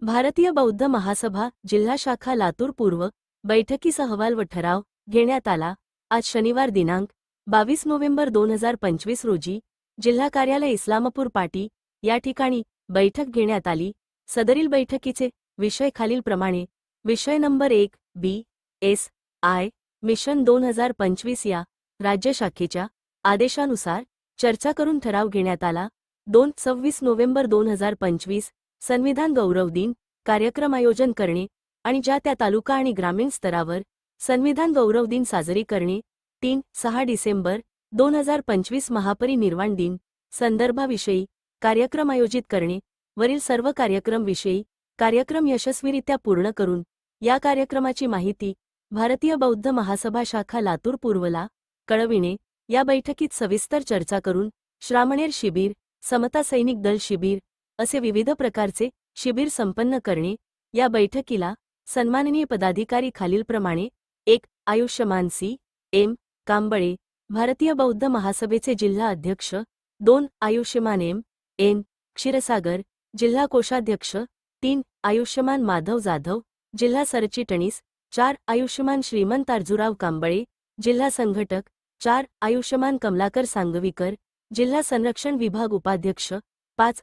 भारतीय बौद्ध महासभा जिल्हा शाखा लातूर पूर्व बैठकीचा अहवाल व ठराव घेण्यात आला। आज शनिवार दिनांक 22 नोव्हेंबर 2025 रोजी जिल्हा कार्यालय इस्लामपूर पाटी या ठिकाणी बैठक घेण्यात आली। सदरील बैठकीचे विषय खालीलप्रमाणे: विषय नंबर 1, BSI मिशन 2025 या राज्य शाखेच्या आदेशानुसार चर्चा करून ठराव घेण्यात आला। 26 नोव्हेंबर 2025 संविधान गौरव दिन कार्यक्रम आयोजन करणे आणि ज्या त्या तालुका आणि ग्रामीण स्तरावर संविधान गौरव दिन साजरी करणे। 3-6 डिसेंबर 2025 महापरिनिर्वाण दिन संदर्भाविषयी कार्यक्रम आयोजित करणे। वरील सर्व कार्यक्रमविषयी कार्यक्रम यशस्वीरित्या पूर्ण करून या कार्यक्रमाची माहिती भारतीय बौद्ध महासभा शाखा लातूर पूर्वला कळविणे। या बैठकीत सविस्तर चर्चा करून श्रामणेर शिबिर, समता सैनिक दल शिबिर असे विविध प्रकारचे शिबिर संपन्न करणे। या बैठकीला सन्माननीय पदाधिकारी खालीलप्रमाणे: 1. आयुष्यमान C.M. कांबळे, भारतीय बौद्ध महासभेचे जिल्हा अध्यक्ष। 2. आयुष्यमान M.N. क्षीरसागर, जिल्हा कोषाध्यक्ष। 3. आयुष्यमान माधव जाधव, जिल्हा सरचिटणीस। 4. आयुष्यमान श्रीमंत अर्जुराव कांबळे, जिल्हा संघटक। 4. आयुष्यमान कमलाकर सांगवीकर, जिल्हा संरक्षण विभाग उपाध्यक्ष। 5.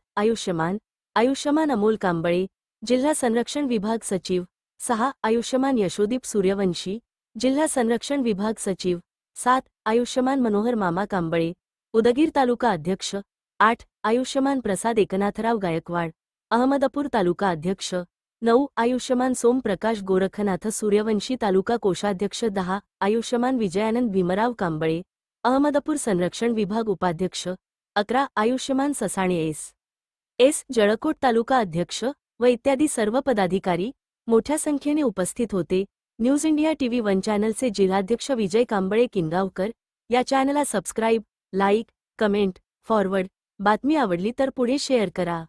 आयुष्यमान अमोल कांबळे, जिल्हा संरक्षण विभाग सचिव। 6. आयुष्यमान यशोदीप सूर्यवंशी, जिल्हा संरक्षण विभाग सचिव। 7. आयुष्यमान मनोहर मामा कांबळे, उदगीर तालुका अध्यक्ष। 8. आयुष्यमान प्रसाद एकनाथराव गायकवाड, अहमदपूर तालुका अध्यक्ष। 9. आयुष्यमान सोम प्रकाश गोरखनाथ सूर्यवंशी, तालुका कोषाध्यक्ष। 10. आयुष्यमान विजयानंद भीमराव कांबळे, अहमदपूर संरक्षण विभाग उपाध्यक्ष। 11. आयुष्यमान ससाणे एस जळकोट, तालुका अध्यक्ष व इत्यादी सर्व पदाधिकारी मोठ्या संख्येने उपस्थित होते। न्यूज इंडिया टीव्ही 1 चॅनलचे जिल्हाध्यक्ष विजय कांबळे किनगावकर। या चॅनलला सबस्क्राईब, लाईक, कमेंट, फॉरवर्ड. बातमी आवडली तर पुढे शेअर करा।